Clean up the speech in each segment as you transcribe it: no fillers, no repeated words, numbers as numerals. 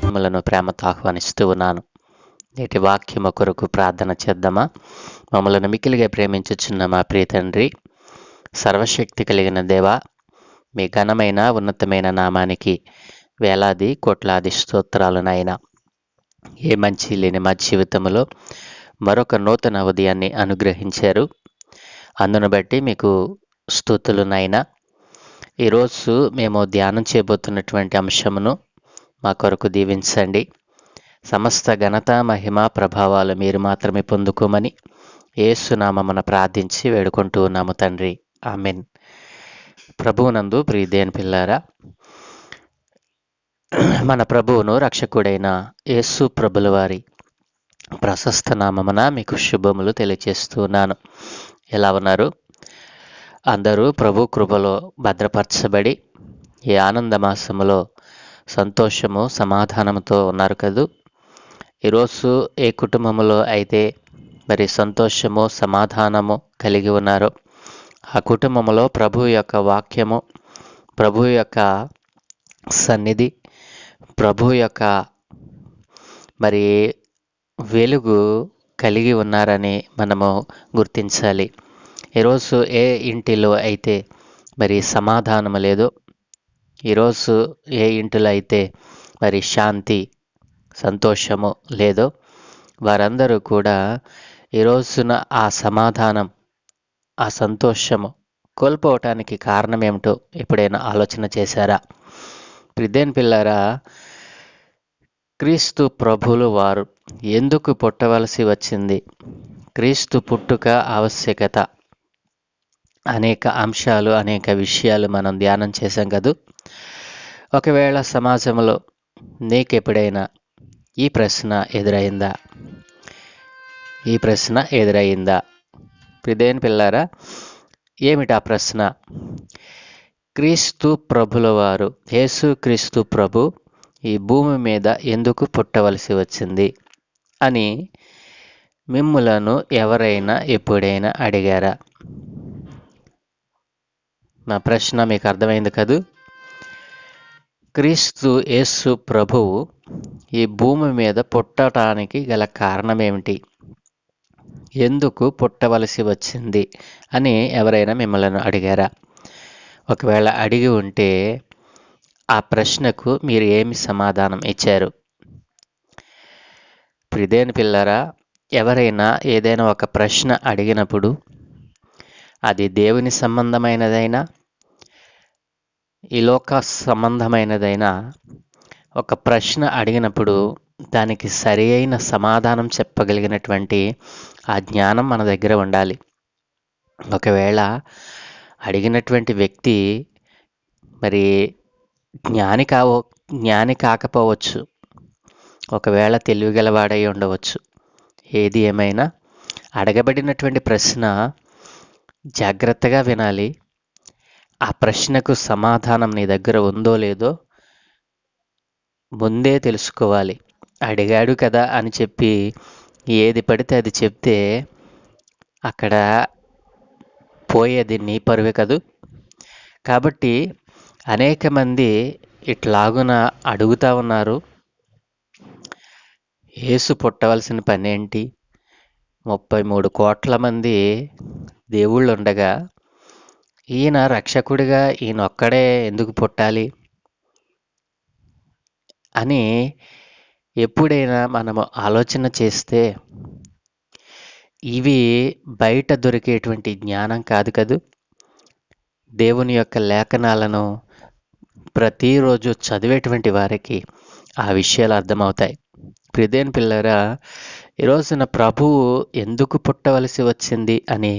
మిమ్మలను ప్రేమతో ఆహ్వానిస్తూ ఉన్నాను. నేటి వాక్యము కొరకు ప్రార్థన చేద్దామా? మమ్మలను మిక్కిలిగా ప్రేమించుచున్న మా ప్రియ తండ్రి, సర్వశక్తి కలిగిన దేవా, మీ ఘనమైన ఉన్నతమైన నామానికి వేలాది కోట్లాది స్తోత్రాలు నాయన. ఏ మంచి లేని మా జీవితంలో మరొక నూతన ఉదయాన్ని అనుగ్రహించారు. అందును బట్టి మీకు స్తుతులు నాయన. ఈరోజు మేము ధ్యానం చేయబోతున్నటువంటి అంశమును మా కొరకు దీవించండి. సమస్త ఘనత మహిమ ప్రభావాలు మీరు మాత్రమే పొందుకోమని యేసునామమున ప్రార్థించి వేడుకుంటూ ఉన్నాము తండ్రి, ఆమెన్. ప్రభువునందు ప్రియదేని పిల్లారా, మన ప్రభువును రక్షకుడైన యేసు ప్రభుల వారి ప్రశస్త నామమున మీకు శుభములు తెలియజేస్తున్నాను. ఎలా ఉన్నారు? అందరూ ప్రభు కృపలో భద్రపరచబడి ఈ ఆనందమాసములో సంతోషము సమాధానంతో ఉన్నారు కదూ. ఈరోజు ఏ కుటుంబంలో అయితే మరి సంతోషము సమాధానము కలిగి ఉన్నారో ఆ కుటుంబంలో ప్రభు యొక్క వాక్యము, ప్రభు యొక్క సన్నిధి, ప్రభు యొక్క మరి వెలుగు కలిగి ఉన్నారని మనము గుర్తించాలి. ఈరోజు ఏ ఇంటిలో అయితే మరి సమాధానము లేదో, ఈరోజు ఏ ఇంటిలో అయితే మరి శాంతి సంతోషము లేదో, వారందరూ కూడా ఈరోజున ఆ సమాధానం ఆ సంతోషము కోల్పోవటానికి కారణం ఏమిటో ఎప్పుడైనా ఆలోచన చేశారా? ప్రియదేని పిల్లారా, క్రీస్తు ప్రభువులు వారు ఎందుకు పుట్టవలసి వచ్చింది, క్రీస్తు పుట్టుక ఆవశ్యకత, అనేక అంశాలు అనేక విషయాలు మనం ధ్యానం చేశాం కదూ. ఒకవేళ సమాజంలో నీకెప్పుడైనా ఈ ప్రశ్న ఎదురైందా? ఈ ప్రశ్న ఎదురైందా? ప్రియదేని పిల్లారా, ఏమిటా ప్రశ్న? క్రీస్తు ప్రభుల వారు, యేసు క్రీస్తు ప్రభు ఈ భూమి మీద ఎందుకు పుట్టవలసి వచ్చింది అని మిమ్ములను ఎవరైనా ఎప్పుడైనా అడిగారా? నా ప్రశ్న మీకు అర్థమైంది కదూ. క్రీస్తు యేసు ప్రభువు ఈ భూమి మీద పుట్టడానికి గల కారణం ఏమిటి, ఎందుకు పుట్టవలసి వచ్చింది అని ఎవరైనా మిమ్మల్ని అడిగారా? ఒకవేళ అడిగి ఉంటే ఆ ప్రశ్నకు మీరు ఏమి సమాధానం ఇచ్చారు? ప్రియదేని పిల్లరా, ఎవరైనా ఏదైనా ఒక ప్రశ్న అడిగినప్పుడు అది దేవుని సంబంధమైనదైనా ఈ లోక సంబంధమైనదైనా ఒక ప్రశ్న అడిగినప్పుడు దానికి సరి అయిన సమాధానం చెప్పగలిగినటువంటి ఆ జ్ఞానం మన దగ్గర ఉండాలి. ఒకవేళ అడిగినటువంటి వ్యక్తి మరి జ్ఞాని కాకపోవచ్చు, ఒకవేళ తెలివిగలవాడై ఉండవచ్చు. ఏది ఏమైనా అడగబడినటువంటి ప్రశ్న జాగ్రత్తగా వినాలి. ఆ ప్రశ్నకు సమాధానం నీ దగ్గర ఉందో లేదో ముందే తెలుసుకోవాలి. అడిగాడు కదా అని చెప్పి ఏది పడితే అది చెప్తే అక్కడ పోయేది నీ పరువే కదూ. కాబట్టి అనేక మంది ఇట్లాగున అడుగుతా ఉన్నారు, యేసు పుట్టవలసిన పని ఏంటి, 33 కోట్ల మంది దేవుళ్ళు ఉండగా ఈయన రక్షకుడిగా ఈయన ఒక్కడే ఎందుకు పుట్టాలి అని ఎప్పుడైనా మనము ఆలోచన చేస్తే ఇవి బయట దొరికేటువంటి జ్ఞానం కాదు కదూ. దేవుని యొక్క లేఖనాలను ప్రతిరోజు చదివేటువంటి వారికి ఆ విషయాలు అర్థమవుతాయి. ప్రియదేని పిల్లరా, ఈరోజున ప్రభువు ఎందుకు పుట్టవలసి వచ్చింది అని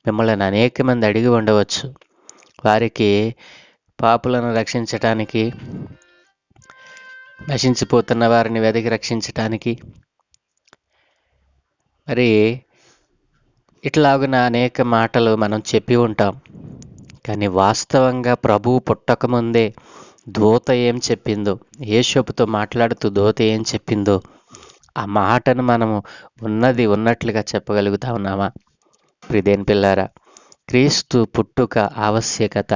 మిమ్మల్ని అనేక మంది అడిగి ఉండవచ్చు. వారికి పాపులను రక్షించటానికి, నశించిపోతున్న వారిని వెతికి రక్షించటానికి, మరి ఇట్లాగున అనేక మాటలు మనం చెప్పి ఉంటాం. కానీ వాస్తవంగా ప్రభువు పుట్టకముందే దూత ఏం చెప్పిందో, యేషోపుతో మాట్లాడుతూ దూత ఏం చెప్పిందో ఆ మాటను మనము ఉన్నది ఉన్నట్లుగా చెప్పగలుగుతా ఉన్నామా? ప్రియదేని పిల్లారా, క్రీస్తు పుట్టుక ఆవశ్యకత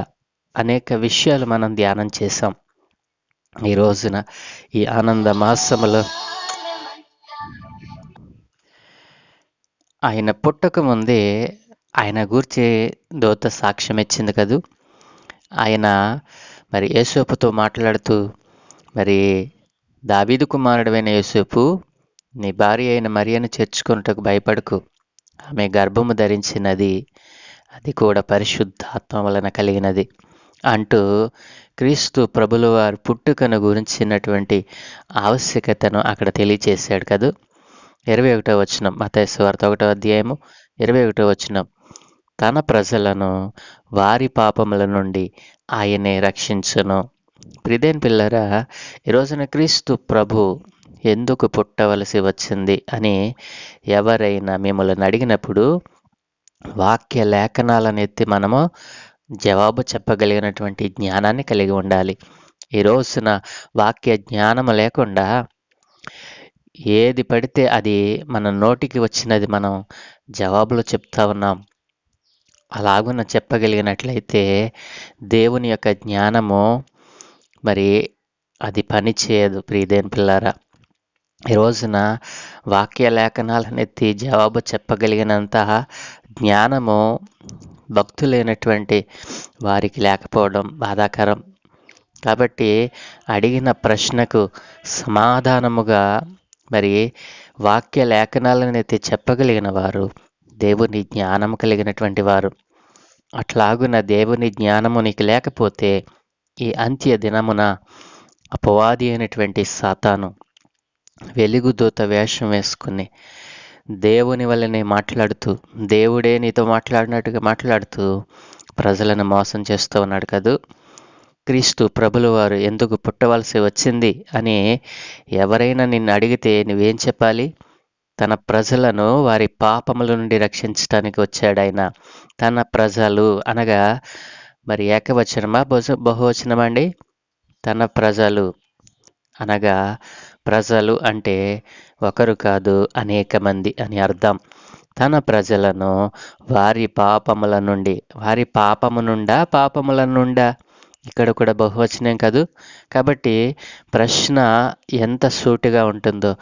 అనేక విషయాలు మనం ధ్యానం చేశాం. ఈ రోజున ఈ ఆనంద మాసములో ఆయన పుట్టక ముందే ఆయన గూర్చి దూత సాక్ష్యం ఇచ్చింది కదూ. ఆయన మరి యేసోపుతో మాట్లాడుతూ, మరి దావీదు కుమారుడైన యేసోపు, నీ భార్య అయిన మరియను చేర్చుకొనుటకు భయపడకు. ఆమె గర్భము ధరించినది, అది కూడా పరిశుద్ధాత్మ వలన కలిగినది అంటూ క్రీస్తు ప్రభుల వారి పుట్టుకను గురించినటువంటి ఆవశ్యకతను అక్కడ తెలియచేశాడు కదూ. 21వ వచనం, మత్తయి సువార్త 1వ అధ్యాయము 21వ వచనం, తన ప్రజలను వారి పాపముల నుండి ఆయనే రక్షించును. ప్రియమైన పిల్లరా, ఈ రోజున క్రీస్తు ప్రభు ఎందుకు పుట్టవలసి వచ్చింది అని ఎవరైనా మిమ్మల్ని అడిగినప్పుడు వాక్య లేఖనాలను ఎత్తి మనము జవాబు చెప్పగలిగినటువంటి జ్ఞానాన్ని కలిగి ఉండాలి. ఈ రోజున వాక్య జ్ఞానము లేకుండా ఏది పడితే అది మన నోటికి వచ్చినది మనం జవాబులు చెప్తా ఉన్నాం. అలాగున చెప్పగలిగినట్లయితే దేవుని యొక్క జ్ఞానము మరి అది పని చేయదు. ప్రియదేని పిల్లారా, ఈ రోజున వాక్య లేఖనాలను ఎత్తి జవాబు చెప్పగలిగినంత జ్ఞానము భక్తులైనటువంటి వారికి లేకపోవడం బాధాకరం. కాబట్టి అడిగిన ప్రశ్నకు సమాధానముగా మరి వాక్య లేఖనాలను ఎత్తి చెప్పగలిగిన వారు దేవుని జ్ఞానం కలిగినటువంటి వారు. అట్లాగున దేవుని జ్ఞానము నీకు లేకపోతే ఈ అంత్య దినమున అపవాది అయినటువంటి సాతాను వెలుగుదూత వేషం వేసుకుని దేవుని వల్లనే మాట్లాడుతూ, దేవుడే నీతో మాట్లాడినట్టుగా మాట్లాడుతూ ప్రజలను మోసం చేస్తూ ఉన్నాడు కదూ. క్రీస్తు ప్రభుల వారు ఎందుకు పుట్టవలసి వచ్చింది అని ఎవరైనా నిన్ను అడిగితే నువ్వేం చెప్పాలి? తన ప్రజలను వారి పాపముల నుండి రక్షించడానికి వచ్చాడు ఆయన. తన ప్రజలు అనగా మరి ఏకవచనమా బహువచనమా అండి? తన ప్రజలు అనగా ప్రజలు అంటే ఒకరు కాదు, అనేక మంది అని అర్థం. తన ప్రజలను వారి పాపముల నుండి, వారి పాపముల నుండా ఇక్కడ కూడా బహువచనం కాదు. కాబట్టి ప్రశ్న ఎంత సూటిగా ఉంటుందో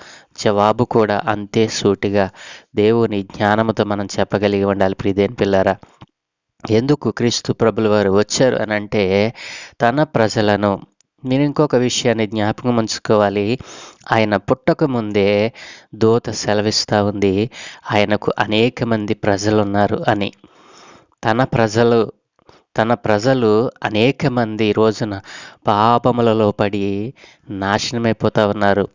జవాబు కూడా అంతే సూటిగా దేవుని జ్ఞానముతో మనం చెప్పగలిగి ఉండాలి. ప్రియదేని పిల్లారా, ఎందుకు క్రీస్తు ప్రభుల వారు వచ్చారు అని అంటే తన ప్రజలను. మీరు ఇంకొక విషయాన్ని జ్ఞాపకం ఉంచుకోవాలి. ఆయన పుట్టక ముందే దూత సెలవిస్తూ ఉంది ఆయనకు అనేక మంది ప్రజలు ఉన్నారు అని. తన ప్రజలు అనేక మంది రోజున పాపములలో పడి నాశనమైపోతా ఉన్నారు,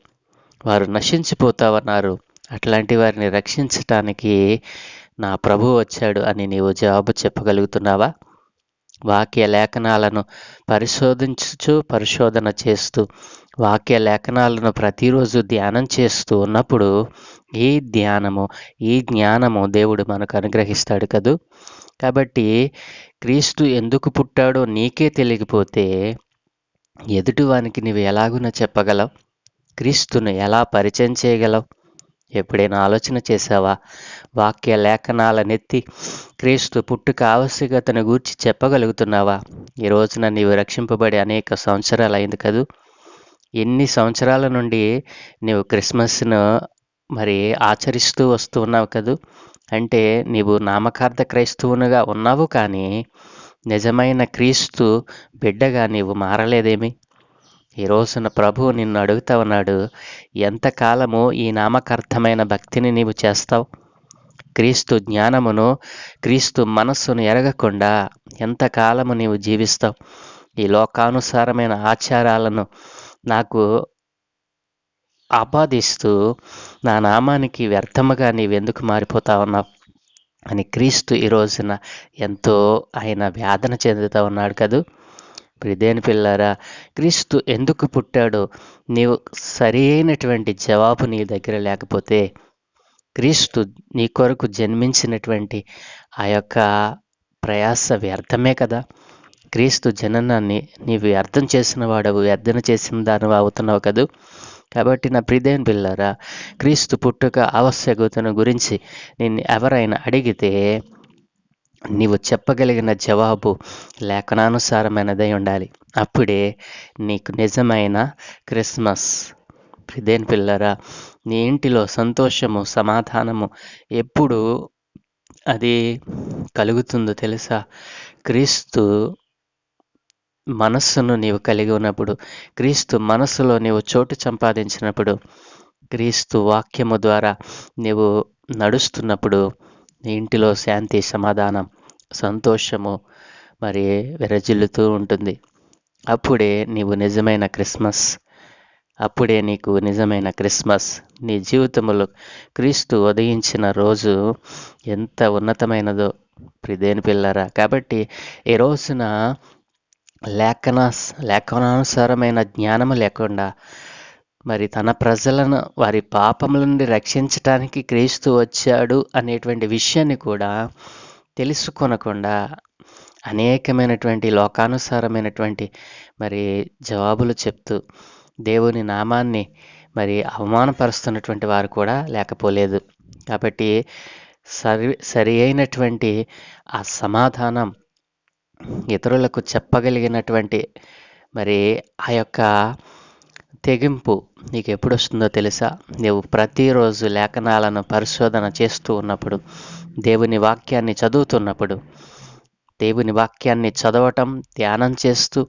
వారు నశించిపోతా ఉన్నారు. అట్లాంటి వారిని రక్షించటానికి నా ప్రభు వచ్చాడు అని నీవు జవాబు చెప్పగలుగుతున్నావా? వాక్య లేఖనాలను పరిశోధన చేస్తూ వాక్య లేఖనాలను ప్రతిరోజు ధ్యానం చేస్తూ ఉన్నప్పుడు ఈ జ్ఞానము దేవుడు మనకు అనుగ్రహిస్తాడు కదూ. కాబట్టి క్రీస్తు ఎందుకు పుట్టాడో నీకే తెలియకపోతే ఎదుటివానికి నీవు ఎలాగున చెప్పగలవు? క్రీస్తును ఎలా పరిచయం చేయగలవు? ఎప్పుడైనా ఆలోచన చేసావా? వాక్య లేఖనాలనెత్తి క్రీస్తు పుట్టుక ఆవశ్యకతను గూర్చి చెప్పగలుగుతున్నావా? ఈ రోజున నీవు రక్షింపబడి అనేక సంవత్సరాలు అయింది కదూ. ఎన్ని సంవత్సరాల నుండి నీవు క్రిస్మస్ను మరి ఆచరిస్తూ వస్తూ ఉన్నావు కదూ. అంటే నీవు నామకార్థ క్రైస్తవునిగా ఉన్నావు, కానీ నిజమైన క్రీస్తు బిడ్డగా నీవు మారలేదేమి? ఈ రోజున ప్రభువు నిన్ను అడుగుతా ఉన్నాడు, ఎంతకాలము ఈ నామకార్థమైన భక్తిని నీవు చేస్తావు? క్రీస్తు జ్ఞానమును, క్రీస్తు మనస్సును ఎరగకుండా ఎంతకాలము నీవు జీవిస్తావు? ఈ లోకానుసారమైన ఆచారాలను నాకు ఆపాదిస్తూ నా నామానికి వ్యర్థముగా నీవెందుకు మారిపోతా ఉన్నావు అని క్రీస్తు ఈ రోజున ఎంతో ఆయన వేదన చెందుతూ ఉన్నాడు కదూ. ప్రియదేని పిల్లారా, క్రీస్తు ఎందుకు పుట్టాడో నీవు సరి అయినటువంటి జవాబు నీ దగ్గర లేకపోతే క్రీస్తు నీ కొరకు జన్మించినటువంటి ఆ యొక్క ప్రయాస వ్యర్థమే కదా. క్రీస్తు జననాన్ని నీవు వ్యర్థం చేసిన వాడవు, వ్యర్థన చేసిన దానివి అవుతున్నావు కదూ. కాబట్టి నా ప్రియదేని పిల్లారా, క్రీస్తు పుట్టుక ఆవశ్యకతను గురించి నిన్ను ఎవరైనా అడిగితే నీవు చెప్పగలిగిన జవాబు లేఖనానుసారమైనదై ఉండాలి. అప్పుడే నీకు నిజమైన క్రిస్మస్. దేని పిల్లరా, నీ ఇంటిలో సంతోషము, సమాధానము ఎప్పుడు అది కలుగుతుందో తెలుసా? క్రీస్తు మనస్సును నీవు కలిగి ఉన్నప్పుడు, క్రీస్తు మనస్సులో నీవు చోటు సంపాదించినప్పుడు, క్రీస్తు వాక్యము ద్వారా నీవు నడుస్తున్నప్పుడు నీ ఇంటిలో శాంతి, సమాధానం, సంతోషము మరి విరజిల్లుతూ ఉంటుంది. అప్పుడే నీవు నిజమైన క్రిస్మస్. అప్పుడే నీకు నిజమైన క్రిస్మస్. నీ జీవితంలో క్రీస్తు ఉదయించిన రోజు ఎంత ఉన్నతమైనదో ప్రిదేని పిల్లరా. కాబట్టి ఈ రోజున లేఖనానుసారమైన జ్ఞానము లేకుండా మరి తన ప్రజలను వారి పాపముల నుండి రక్షించటానికి క్రీస్తు వచ్చాడు అనేటువంటి విషయాన్ని కూడా తెలుసుకొనకుండా అనేకమైనటువంటి లోకానుసారమైనటువంటి మరి జవాబులు చెప్తూ దేవుని నామాన్ని మరి అవమానపరుస్తున్నటువంటి వారు కూడా లేకపోలేదు. కాబట్టి సరి అయినటువంటి ఆ సమాధానం ఇతరులకు చెప్పగలిగినటువంటి మరి ఆ యొక్క తెగింపు నీకు ఎప్పుడు వస్తుందో తెలుసా? నువ్వు ప్రతిరోజు లేఖనాలను పరిశోధన చేస్తూ ఉన్నప్పుడు, దేవుని వాక్యాన్ని చదువుతున్నప్పుడు, దేవుని వాక్యాన్ని చదవటం, ధ్యానం చేస్తూ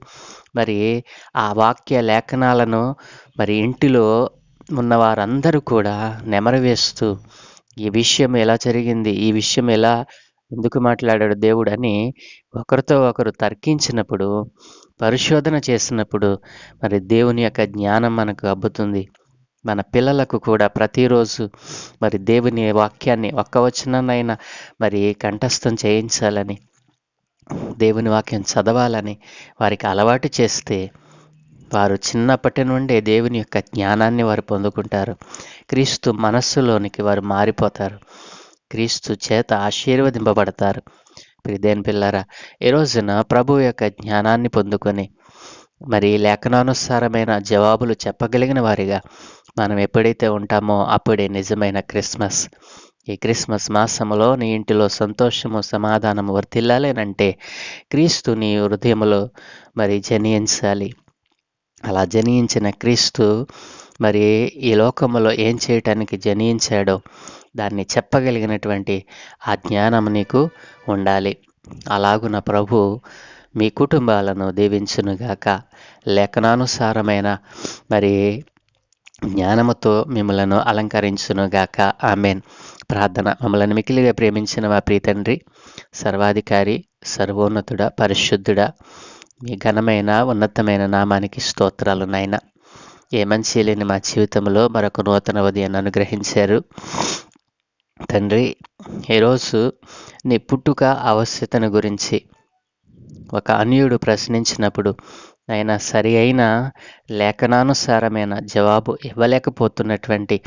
మరి ఆ వాక్య లేఖనాలను మరి ఇంటిలో ఉన్న వారందరూ కూడా నెమరవేస్తూ ఈ విషయం ఎలా జరిగింది, ఈ విషయం ఎలా ఎందుకు మాట్లాడాడు దేవుడు అని ఒకరితో ఒకరు తర్కించినప్పుడు, పరిశోధన చేసినప్పుడు మరి దేవుని యొక్క జ్ఞానం మనకు అబ్బుతుంది. మన పిల్లలకు కూడా ప్రతిరోజు మరి దేవుని వాక్యాన్ని ఒక్క వచనాన్నైనా మరి కంఠస్థం చేయించాలని, దేవుని వాక్యం చదవాలని వారికి అలవాటు చేస్తే వారు చిన్నప్పటి నుండే దేవుని యొక్క జ్ఞానాన్ని వారు పొందుకుంటారు. క్రీస్తు మనస్సులోనికి వారు మారిపోతారు. క్రీస్తు చేత ఆశీర్వదింపబడతారు. ప్రియదేని పిల్లరా, ఈ రోజున ప్రభు యొక్క జ్ఞానాన్ని పొందుకొని మరి లేఖనానుసారమైన జవాబులు చెప్పగలిగిన వారిగా మనం ఎప్పుడైతే ఉంటామో అప్పుడే నిజమైన క్రిస్మస్. ఈ క్రిస్మస్ మాసములో నీ ఇంటిలో సంతోషము, సమాధానము వర్ధిల్లాలేనంటే క్రీస్తు నీ హృదయములో మరి జనించాలి. అలా జనించిన క్రీస్తు మరి ఈ లోకములో ఏం చేయటానికి జనించాడో దాన్ని చెప్పగలిగినటువంటి ఆ జ్ఞానం నీకు ఉండాలి. అలాగున ప్రభు మీ కుటుంబాలను దీవించునుగాక. లేఖనానుసారమైన మరి జ్ఞానముతో మిమ్మలను అలంకరించునుగాక. ఆమెన్. ప్రార్థన. మమ్మల్ని మిక్కిలిగా ప్రేమించిన మా ప్రియతండ్రి, సర్వాధికారి, సర్వోన్నతుడ, పరిశుద్ధుడ, మీ ఘనమైన ఉన్నతమైన నామానికి స్తోత్రాలు నాయన. ఏ మంచి లేని మా జీవితంలో మరొక నూతన ఉదయాన్ని అనుగ్రహించారు తండ్రి. ఈరోజు నీ పుట్టుక ఆవశ్యతను గురించి ఒక అన్యుడు ప్రశ్నించినప్పుడు ఆయన సరి అయిన లేఖనానుసారమైన జవాబు ఇవ్వలేకపోతున్నటువంటి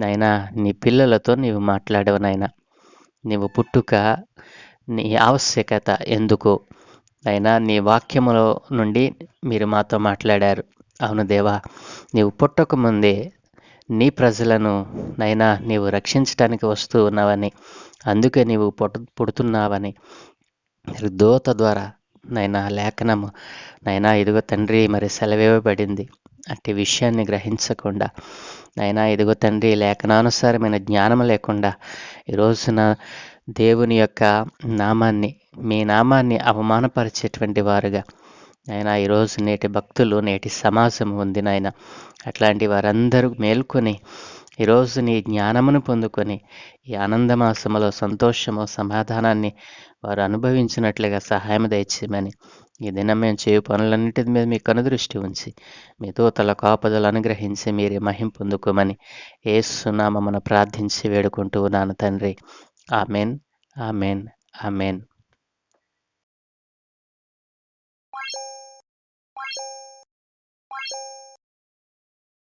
నాయన నీ పిల్లలతో నీవు మాట్లాడవు నాయన. నీవు పుట్టుక, నీ ఆవశ్యకత ఎందుకు అయినా నీ వాక్యములో నుండి మీరు మాతో మాట్లాడారు. అవును దేవా, నీవు పుట్టక ముందే నీ ప్రజలను నైనా నీవు రక్షించడానికి వస్తూ ఉన్నావని, అందుకే నీవు పుడుతున్నావని దూత ద్వారా నైనా లేఖనము నైనా ఇదిగో తండ్రి మరి సెలవివ్వబడింది. అట్టి విషయాన్ని గ్రహించకుండా నైనా ఇదిగో తండ్రి లేఖనానుసారమైన జ్ఞానం లేకుండా ఈ రోజున దేవుని యొక్క నామాన్ని, మీ నామాన్ని అవమానపరిచేటువంటి వారుగా అయినా ఈరోజు నేటి భక్తులు, నేటి సమాజం ఉంది నాయన. అట్లాంటి వారందరూ మేల్కొని ఈరోజు నీ జ్ఞానమును పొందుకొని ఈ ఆనందమాసములో సంతోషము, సమాధానాన్ని వారు అనుభవించినట్లుగా సహాయం దయచేయమని ఈ దినం మేము చేయు పనులన్నిటి మీద మీ కనుదృష్టి ఉంచి మీ దూతల కాపుదలు అనుగ్రహించి మీరే మహిం పొందుకోమని యేసు నామమున ప్రార్థించి వేడుకుంటూ ఉన్నాను తండ్రి. Amen, amen, amen.